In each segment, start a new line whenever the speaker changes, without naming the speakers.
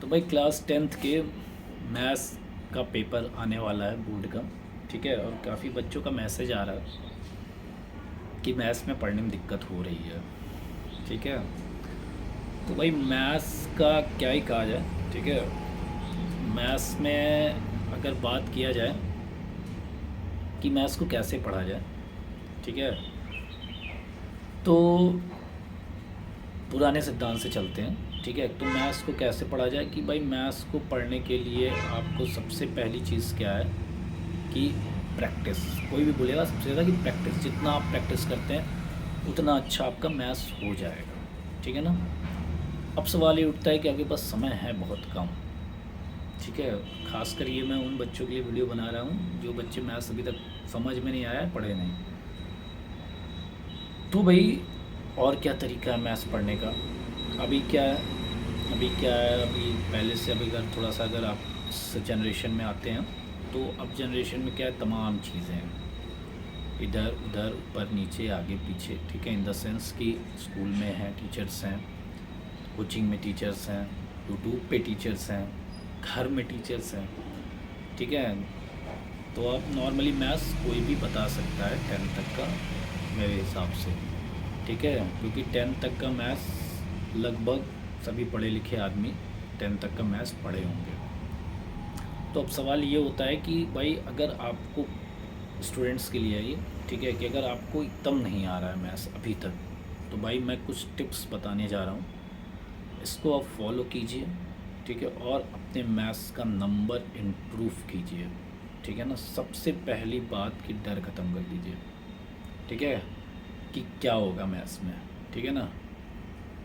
तो भाई class 10th के मैथ्स का पेपर आने वाला है बोर्ड का। ठीक है, और काफ़ी बच्चों का मैसेज आ रहा है कि मैथ्स में पढ़ने में दिक्कत हो रही है। ठीक है, तो भाई मैथ्स का क्या ही कहा जाए। ठीक है, मैथ्स में अगर बात किया जाए कि मैथ्स को कैसे पढ़ा जाए। ठीक है, तो पुराने सिद्धांत से चलते हैं। ठीक है, तो मैथ्स को कैसे पढ़ा जाए कि भाई मैथ्स को पढ़ने के लिए आपको सबसे पहली चीज़ क्या है कि प्रैक्टिस। कोई भी बोलेगा सबसे ज़्यादा कि प्रैक्टिस, जितना आप प्रैक्टिस करते हैं उतना अच्छा आपका मैथ्स हो जाएगा। ठीक है ना। अब सवाल ये उठता है कि आपके पास समय है बहुत कम। ठीक है, खासकर ये मैं उन बच्चों के लिए वीडियो बना रहा हूँ जो बच्चे मैथ्स अभी तक समझ में नहीं आया, पढ़े नहीं। तो भाई और क्या तरीका है मैथ्स पढ़ने का। अभी क्या है, अभी पहले से अभी अगर थोड़ा सा अगर आप इस जनरेशन में आते हैं तो अब जनरेशन में क्या है, तमाम चीज़ें हैं, इधर उधर ऊपर नीचे आगे पीछे। ठीक है, इन द सेंस कि स्कूल में हैं टीचर्स हैं, कोचिंग में टीचर्स हैं, यूट्यूब पे टीचर्स हैं, घर में टीचर्स हैं। ठीक है, तो अब नॉर्मली मैथ्स कोई भी बता सकता है 10th तक का मेरे हिसाब से। ठीक है, क्योंकि 10th तक का मैथ्स लगभग सभी पढ़े लिखे आदमी 10th तक का मैथ्स पढ़े होंगे। तो अब सवाल ये होता है कि भाई अगर आपको स्टूडेंट्स के लिए ये ठीक है कि अगर आपको एकदम नहीं आ रहा है मैथ्स अभी तक, तो भाई मैं कुछ टिप्स बताने जा रहा हूँ, इसको आप फॉलो कीजिए। ठीक है, और अपने मैथ्स का नंबर इम्प्रूव कीजिए। ठीक है ना, सबसे पहली बात कि डर ख़त्म कर दीजिए। ठीक है, कि क्या होगा मैथ्स में। ठीक है ना,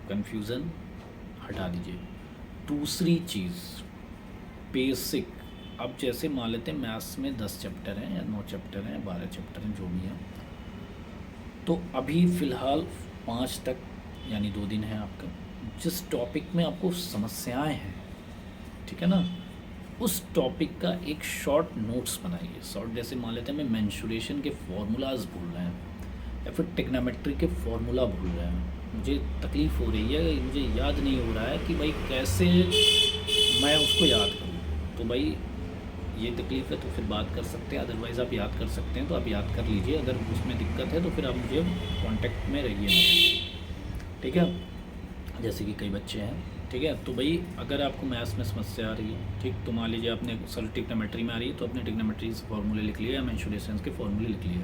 कन्फ्यूज़न हटा दीजिए। दूसरी चीज़ बेसिक। अब जैसे मान लेते हैं मैथ्स में 10 चैप्टर हैं या 9 चैप्टर हैं, 12 चैप्टर हैं, जो भी हैं, तो अभी फ़िलहाल 5 तक यानी 2 दिन है आपका। जिस टॉपिक में आपको समस्याएं हैं, ठीक है ना, उस टॉपिक का एक शॉर्ट नोट्स बनाइए। शॉर्ट जैसे मान लेते हैं मैं मेंसुरेशन के फार्मूलाज भूल रहे हैं या फिर टिग्नोमेट्री के फार्मूला भूल रहे हैं, मुझे तकलीफ़ हो रही है, मुझे याद नहीं हो रहा है कि भाई कैसे मैं उसको याद करूँ। तो भाई ये तकलीफ़ है तो फिर बात कर सकते हैं, अदरवाइज़ आप याद कर सकते हैं तो आप याद कर लीजिए। अगर उसमें दिक्कत है तो फिर आप मुझे कांटेक्ट में रहिए मत। ठीक है, जैसे कि कई बच्चे हैं। ठीक है, तो भाई अगर आपको मैथ्स में समस्या आ रही है, ठीक, तो मान लीजिए आपने सर टिग्नोमेट्री में आ रही है तो अपने टिग्नोमेट्री से फार्मूले लिख लिए या मेंसुरेशन के फार्मूले लिख लिए।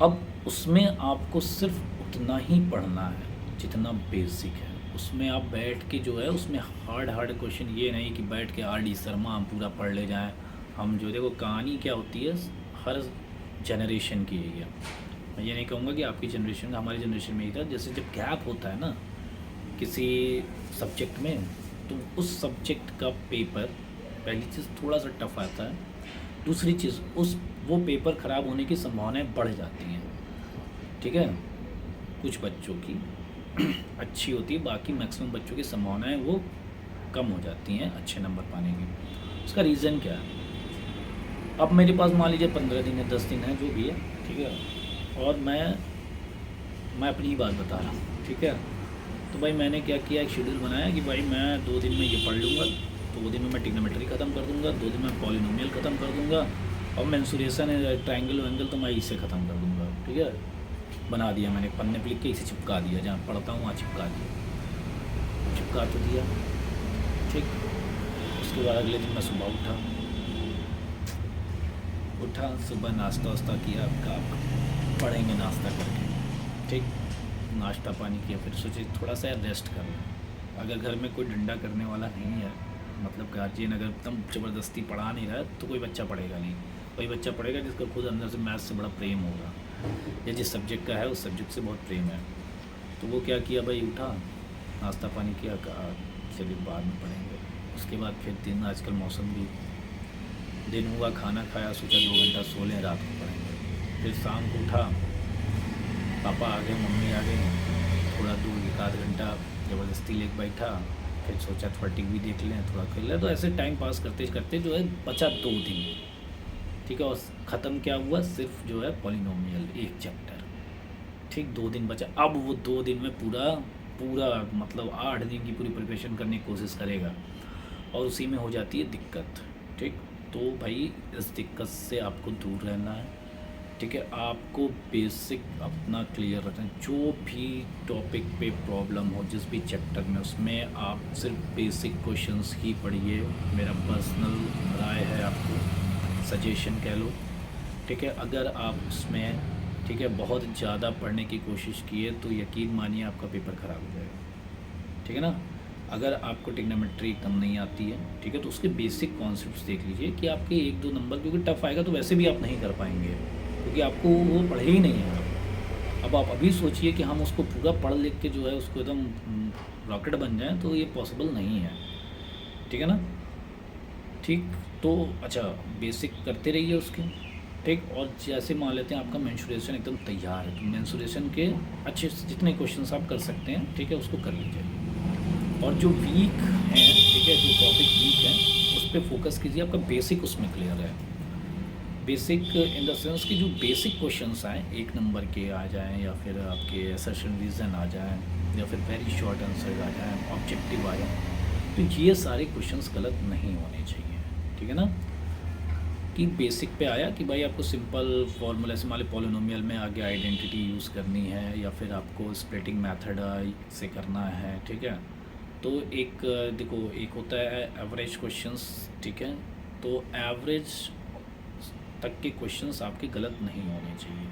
अब उसमें आपको सिर्फ उतना ही पढ़ना है जितना बेसिक है। उसमें आप बैठ के जो है उसमें हार्ड क्वेश्चन ये नहीं कि बैठ के आर डी शर्मा हम पूरा पढ़ ले जाएं। हम जो देखो कहानी क्या होती है, हर जनरेशन की यही है। मैं ये नहीं कहूँगा कि आपकी जनरेशन का, हमारी जनरेशन में ही था। जैसे जब गैप होता है ना किसी सब्जेक्ट में, तो उस सब्जेक्ट का पेपर पहली चीज़ थोड़ा सा टफ आता है, दूसरी चीज़ वो पेपर ख़राब होने की संभावनाएं बढ़ जाती हैं। ठीक है, कुछ बच्चों की अच्छी होती है, बाकी मैक्सिमम बच्चों की संभावनाएं वो कम हो जाती हैं अच्छे नंबर पाने की। उसका रीज़न क्या है, अब मेरे पास मान लीजिए 15 दिन है, 10 दिन है, जो भी है। ठीक है, और मैं अपनी ही बात बता रहा हूँ। ठीक है, तो भाई मैंने क्या किया, एक शेड्यूल बनाया कि भाई मैं 2 दिन में ये पढ़ लूँगा, 2 दिन में मैं टिग्नोमेट्री ख़त्म कर दूँगा, 2 दिन में पॉलिनोमियल ख़त्म कर दूँगा, और मेंसुरेशन है ट्रायंगल वैंगल तो मैं इसे ख़त्म कर दूँगा। ठीक है, बना दिया मैंने, पन्ने पे लिख के इसे चिपका दिया, जहाँ पढ़ता हूँ वहाँ चिपका दिया, चिपका तो दिया। ठीक, उसके बाद अगले दिन मैं सुबह उठा, सुबह नाश्ता वास्ता किया, आपका पढ़ेंगे नाश्ता करके। ठीक, नाश्ता पानी किया, फिर सोचे थोड़ा सा रेस्ट कर लें। अगर घर में कोई डंडा करने वाला नहीं है, मतलब गार्जियन अगर एकदम ज़बरदस्ती पढ़ा नहीं रहा है, तो कोई बच्चा पढ़ेगा नहीं। कोई बच्चा पढ़ेगा जिसका खुद अंदर से मैथ्स से बड़ा प्रेम होगा, या जिस सब्जेक्ट का है उस सब्जेक्ट से बहुत प्रेम है। तो वो क्या किया भाई, उठा, नाश्ता पानी किया, कहा चलिए बाद में पढ़ेंगे। उसके बाद फिर दिन, आजकल मौसम भी दिन हुआ, खाना खाया, सोचा 2 घंटा सो लें, रात को पढ़ेंगे। फिर शाम को उठा, पापा आ गए, मम्मी आ गई, थोड़ा दूर 1 आध घंटा ज़बरदस्ती लेके बैठा, फिर सोचा थोड़ा टीवी देख लें, थोड़ा खेल लें। तो ऐसे टाइम पास करते करते जो है बचा 2 दिन। ठीक है, और ख़त्म क्या हुआ, सिर्फ जो है पॉलिनोमियल 1 चैप्टर। ठीक, 2 दिन बचा। अब वो 2 दिन में पूरा पूरा मतलब 8 दिन की पूरी प्रिपरेशन करने की कोशिश करेगा और उसी में हो जाती है दिक्कत। ठीक, तो भाई इस दिक्कत से आपको दूर रहना है। ठीक है, आपको बेसिक अपना क्लियर रखना है। जो भी टॉपिक पे प्रॉब्लम हो, जिस भी चैप्टर में, उसमें आप सिर्फ बेसिक क्वेश्चंस ही पढ़िए। मेरा पर्सनल राय है, आपको सजेशन कह लो। ठीक है, अगर आप उसमें ठीक है बहुत ज़्यादा पढ़ने की कोशिश किए तो यकीन मानिए आपका पेपर ख़राब हो जाएगा। ठीक है ना। अगर आपको ट्रिग्नोमेट्री एकदम नहीं आती है, ठीक है, तो उसके बेसिक कॉन्सेप्ट्स देख लीजिए कि आपके 1-2 नंबर, क्योंकि टफ आएगा तो वैसे भी आप नहीं कर पाएंगे, क्योंकि आपको वो पढ़े ही नहीं है। अब आप अभी सोचिए कि हम उसको पूरा पढ़ लिख के जो है उसको एकदम रॉकेट बन जाए, तो ये पॉसिबल नहीं है। ठीक है ना। ठीक, तो अच्छा बेसिक करते रहिए उसके। ठीक, और जैसे मान लेते हैं आपका मेंसुरेशन एकदम तैयार है, तो मेंसुरेशन के अच्छे जितने क्वेश्चंस आप कर सकते हैं, ठीक है, उसको कर लीजिए। और जो वीक हैं, ठीक है, जो टॉपिक वीक हैं उस पर फोकस कीजिए। आपका बेसिक उसमें क्लियर है। बेसिक इन द सेंस कि जो बेसिक क्वेश्चंस आए 1 नंबर के आ जाएं, या फिर आपके असर्शन रीज़न आ जाएं, या फिर वेरी शॉर्ट आंसर आ जाएं, ऑब्जेक्टिव आ जाएं, तो ये सारे क्वेश्चंस गलत नहीं होने चाहिए। ठीक है ना। कि बेसिक पे आया कि भाई आपको सिंपल फार्मूला से मान लो पॉलिनोमियल में आगे आइडेंटिटी यूज़ करनी है, या फिर आपको स्प्लिटिंग मेथड से करना है। ठीक है, तो एक देखो, एक होता है एवरेज क्वेश्चंस। ठीक है, तो एवरेज तक के क्वेश्चंस आपके गलत नहीं होने चाहिए।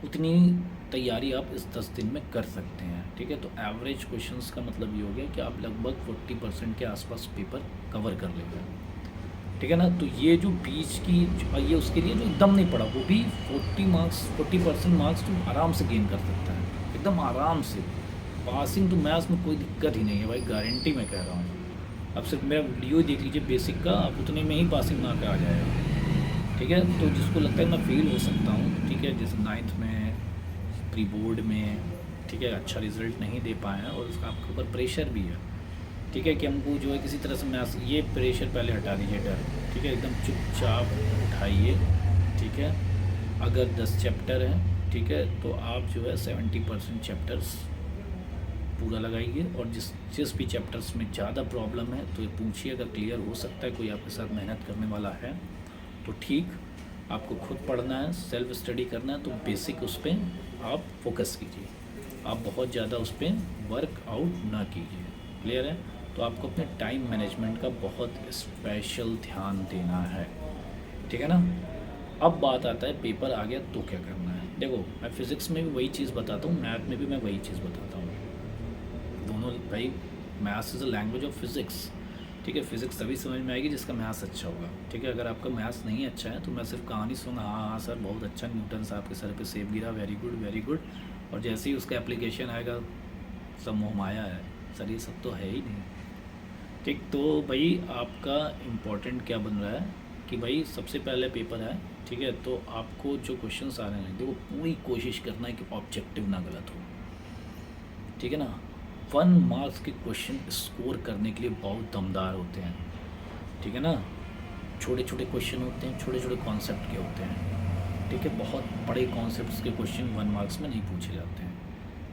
उतनी तैयारी आप इस 10 दिन में कर सकते हैं। ठीक है, तो एवरेज क्वेश्चंस का मतलब ये हो गया कि आप लगभग 40% के आसपास पेपर कवर कर लेंगे। ठीक है ना। तो ये जो बीच की ये उसके लिए जो एकदम नहीं पड़ा, वो भी 40% मार्क्स तो आराम से गेन कर सकता है, एकदम आराम से। पासिंग तो मैथ्स में कोई दिक्कत ही नहीं है भाई, गारंटी मैं कह रहा हूँ। अब सिर्फ मेरा वीडियो देख लीजिए बेसिक का, आप उतने में ही पासिंग ना आ जाएगा। ठीक है, तो जिसको लगता है मैं फेल हो सकता हूँ, ठीक है, जैसे 9th में प्री बोर्ड में, ठीक है, अच्छा रिजल्ट नहीं दे पाए हैं और उसका आपके ऊपर प्रेशर भी है। ठीक है, कि हमको जो है किसी तरह से मैथ्स, ये प्रेशर पहले हटा दीजिए, डर। ठीक है, एकदम चुपचाप उठाइए। ठीक है, अगर 10 चैप्टर हैं, ठीक है, तो आप जो है 70% चैप्टर्स पूरा लगाइए। और जिस भी चैप्टर्स में ज़्यादा प्रॉब्लम है तो ये पूछिए, अगर क्लियर हो सकता है, कोई आपके साथ मेहनत करने वाला है तो ठीक। आपको खुद पढ़ना है, सेल्फ स्टडी करना है, तो बेसिक उस पर आप फोकस कीजिए। आप बहुत ज़्यादा उस पर वर्कआउट ना कीजिए। क्लियर है। तो आपको अपने टाइम मैनेजमेंट का बहुत स्पेशल ध्यान देना है। ठीक है ना। अब बात आता है पेपर आ गया तो क्या करना है। देखो, मैं फिज़िक्स में भी वही चीज़ बताता हूँ, मैथ में भी मैं वही चीज़ बताता हूँ। दोनों भाई, maths is a language of physics. ठीक है, फिज़िक्स तभी समझ में आएगी जिसका मैथ्स अच्छा होगा। ठीक है, अगर आपका मैथ्स नहीं अच्छा है तो मैं सिर्फ कहानी सुना, हाँ हाँ सर बहुत अच्छा, न्यूटन साहब के सर पे सेब गिरा, वेरी गुड वेरी गुड, और जैसे ही उसका एप्लीकेशन आएगा सब मोह माया है सर, ये सब तो है ही नहीं। ठीक, तो भाई आपका इम्पोर्टेंट क्या बन रहा है कि भाई सबसे पहले पेपर है। ठीक है, तो आपको जो क्वेश्चंस आ रहे हैं, देखो पूरी कोशिश करना है कि ऑब्जेक्टिव ना गलत हो। ठीक है ना। 1 मार्क्स के क्वेश्चन स्कोर करने के लिए बहुत दमदार होते हैं। ठीक है ना। छोटे छोटे क्वेश्चन होते हैं, छोटे छोटे कॉन्सेप्ट के होते हैं। ठीक है, बहुत बड़े कॉन्सेप्ट्स के क्वेश्चन 1 मार्क्स में नहीं पूछे जाते हैं।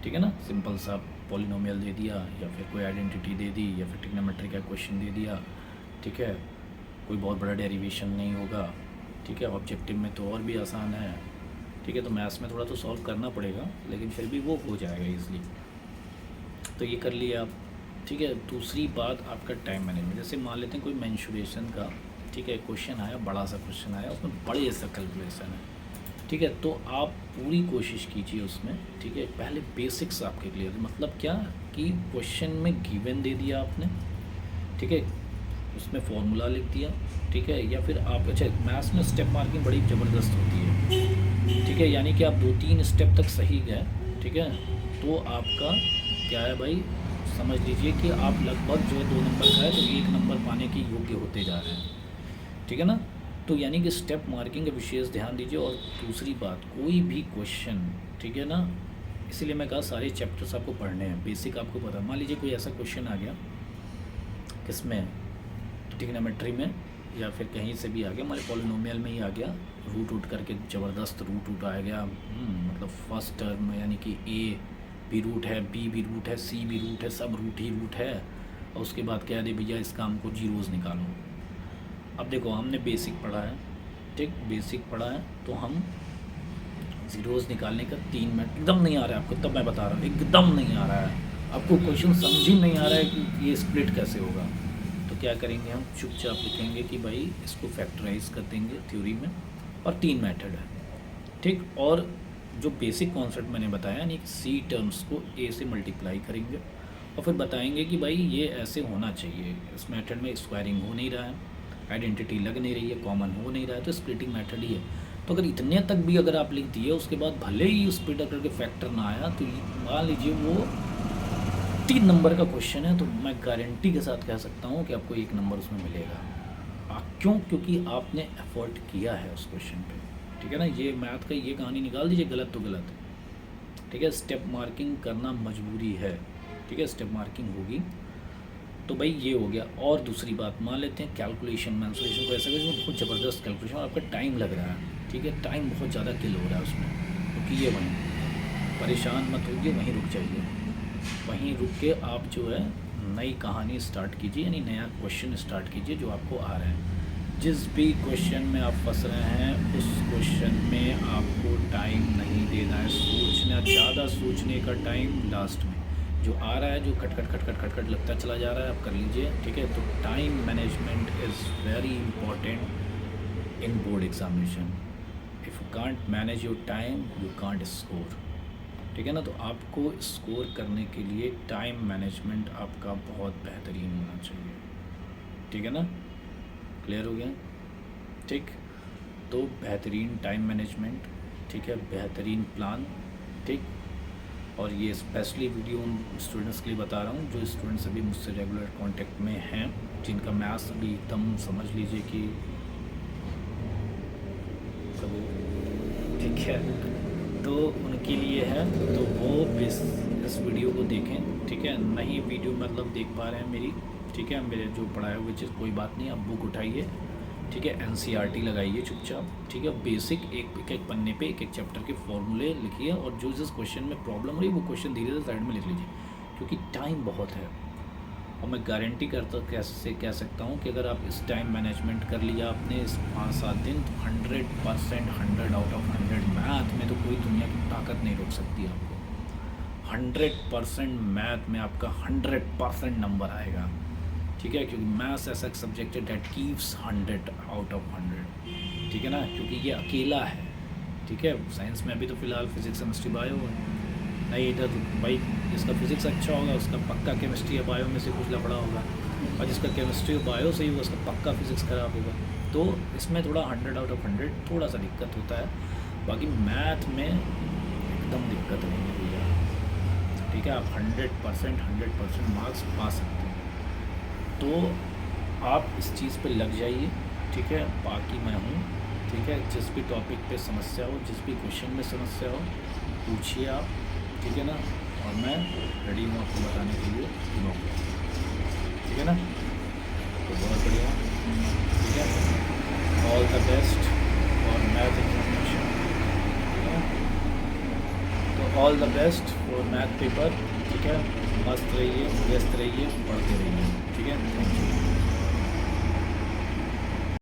ठीक है ना। सिंपल सा पॉलिनोमियल दे दिया, या फिर कोई आइडेंटिटी दे दी, या फिर ट्रिग्नोमेट्री का क्वेश्चन दे दिया। ठीक है, कोई बहुत बड़ा डेरिवेशन नहीं होगा। ठीक है, ऑब्जेक्टिव में तो और भी आसान है। ठीक है, तो मैथ्स में थोड़ा तो सॉल्व करना पड़ेगा, लेकिन फिर भी वो हो जाएगा ईज़िली। तो ये कर लिया आप। ठीक है, दूसरी बात आपका टाइम मैनेजमेंट। जैसे मान लेते हैं कोई मेंसुरेशन का, ठीक है, क्वेश्चन आया, बड़ा सा क्वेश्चन आया, उसमें बड़े सा कैलकुलेशन है। ठीक है, तो आप पूरी कोशिश कीजिए उसमें। ठीक है, पहले बेसिक्स आपके क्लियर, मतलब क्या कि क्वेश्चन में गिवन दे दिया आपने। ठीक है, उसमें फॉर्मूला लिख दिया। ठीक है, या फिर आप, अच्छा मैथ्स में स्टेप मार्किंग बड़ी ज़बरदस्त होती है। ठीक है, यानी कि आप 2-3 स्टेप तक सही गए, ठीक है, तो आपका क्या है भाई, समझ लीजिए कि आप लगभग जो है 2 नंबर का है तो 1 नंबर पाने के योग्य होते जा रहे हैं। ठीक है ना। तो यानी कि स्टेप मार्किंग का विशेष ध्यान दीजिए। और दूसरी बात, कोई भी क्वेश्चन, ठीक है ना, इसीलिए मैं कहा सारे चैप्टर्स आपको पढ़ने हैं। बेसिक आपको पता, मान लीजिए कोई ऐसा क्वेश्चन आ गया, किसमें, ट्रिग्नोमेट्री में, या फिर कहीं से भी आ गया, हमारे पॉलिनोमियल में ही आ गया, रूट करके ज़बरदस्त रूट आ गया, मतलब फर्स्ट टर्म यानी कि ए भी रूट है, बी भी रूट है, सी भी रूट है, सब रूट ही रूट है, और उसके बाद कह दे भैया इस काम को जीरोज़ निकालो। अब देखो हमने बेसिक पढ़ा है, ठीक, बेसिक पढ़ा है, तो हम ज़ीरोज़ निकालने का 3 मिनट एकदम नहीं आ रहा है आपको, तब मैं बता रहा हूँ एकदम नहीं आ रहा है आपको, क्वेश्चन समझ ही नहीं आ रहा है कि ये स्प्लिट कैसे होगा, तो क्या करेंगे हम चुपचाप लिखेंगे कि भाई इसको फैक्टराइज कर देंगे थ्योरी में, और 3 मेथड है, ठीक। और जो बेसिक कॉन्सेप्ट मैंने बताया यानी सी टर्म्स को ए से मल्टीप्लाई करेंगे और फिर बताएंगे कि भाई ये ऐसे होना चाहिए, इस मेथड में स्क्वायरिंग हो नहीं रहा है, आइडेंटिटी लग नहीं रही है, कॉमन हो नहीं रहा है, तो स्प्लिटिंग मेथड ही है। तो अगर इतने तक भी अगर आप लिख दिए, उसके बाद भले ही स्प्लिट अगर के फैक्टर ना आया, तो मान लीजिए वो 3 नंबर का क्वेश्चन है, तो मैं गारंटी के साथ कह सकता हूँ कि आपको 1 नंबर उसमें मिलेगा। क्यों? क्योंकि आपने एफर्ट किया है उस क्वेश्चन पे, ठीक है ना। ये मैथ का ये कहानी निकाल दीजिए, गलत तो गलत, ठीक है। स्टेप मार्किंग करना मजबूरी है, ठीक है, स्टेप मार्किंग होगी, तो भाई ये हो गया। और दूसरी बात मान लेते हैं कैलकुलेशन, मैंसुरेशन को ऐसा करें बहुत ज़बरदस्त कैलकुलेशन, और आपका टाइम लग रहा है, ठीक है, टाइम बहुत ज़्यादा किल हो रहा है उसमें, तो कीजिए वहीं, परेशान मत होइए, वहीं रुक जाइए, वहीं रुक के आप जो है नई कहानी स्टार्ट कीजिए, यानी नया क्वेश्चन स्टार्ट कीजिए जो आपको आ रहा है। जिस भी क्वेश्चन में आप फंस रहे हैं उस क्वेश्चन में आपको टाइम नहीं देना है, सोचना, ज़्यादा सोचने का टाइम लास्ट में जो आ रहा है, जो खट लगता चला जा रहा है, आप कर लीजिए, ठीक है। तो time management is very important in board examination. If you can't manage your time you can't score, ठीक है ना। तो आपको स्कोर करने के लिए टाइम मैनेजमेंट आपका बहुत बेहतरीन होना चाहिए, ठीक है ना। क्लियर हो गया, ठीक। तो बेहतरीन टाइम मैनेजमेंट, ठीक है, बेहतरीन प्लान, ठीक। और ये स्पेशली वीडियो उन स्टूडेंट्स के लिए बता रहा हूँ जो स्टूडेंट्स अभी मुझसे रेगुलर कांटेक्ट में हैं, जिनका मैथ्स अभी एकदम समझ लीजिए कि ठीक है, तो उनके लिए है, तो वो इस वीडियो को देखें, ठीक है। नहीं वीडियो मतलब देख पा रहे हैं मेरी, ठीक है, मेरे जो पढ़ाए हुए चीज़ कोई बात नहीं, आप बुक उठाइए, ठीक है, NCERT लगाइए चुपचाप, ठीक है, बेसिक एक एक पन्ने पे एक चैप्टर के फॉर्मूले लिखिए, और जो जिस क्वेश्चन में प्रॉब्लम हो रही है वो क्वेश्चन धीरे धीरे साइड में लिख लीजिए, क्योंकि टाइम बहुत है। और मैं गारंटी करता कैसे कह सकता हूँ कि अगर आप इस टाइम मैनेजमेंट कर लिया आपने इस 5-7 दिन, तो 100% 100 आउट ऑफ 100 मैथ में तो कोई दुनिया की ताकत नहीं रोक सकती आपको। 100% मैथ में आपका 100% नंबर आएगा, ठीक है, क्योंकि मैथ्स ऐसा एक सब्जेक्ट है डेट कीप्स 100 आउट ऑफ 100, ठीक है ना, क्योंकि ये अकेला है, ठीक है। साइंस में अभी तो फिलहाल फिजिक्स केमिस्ट्री बायो है नहीं, इधर भाई जिसका फिजिक्स अच्छा होगा उसका पक्का केमिस्ट्री या बायो में से कुछ लफड़ा होगा, और जिसका केमिस्ट्री और बायो से ही होगा उसका पक्का फिजिक्स ख़राब होगा। तो इसमें थोड़ा 100 आउट ऑफ 100 थोड़ा सा दिक्कत होता है, बाकी मैथ में एकदम दिक्कत नहीं है भैया, ठीक है। आप 100% मार्क्स पा सकते हैं, तो आप इस चीज़ पे लग जाइए, ठीक है। बाकी मैं हूँ, ठीक है, जिस भी टॉपिक पे समस्या हो, जिस भी क्वेश्चन में समस्या हो पूछिए आप, ठीक है ना, और मैं रेडी हूँ आपको बताने के लिए, ठीक है ना। तो बहुत बढ़िया, ठीक है, all the best for math examination, ठीक है। तो all the best for math paper, ठीक है, मस्त रहिए, व्यस्त रहिए, पढ़ते रहिए, ठीक है। Thank you.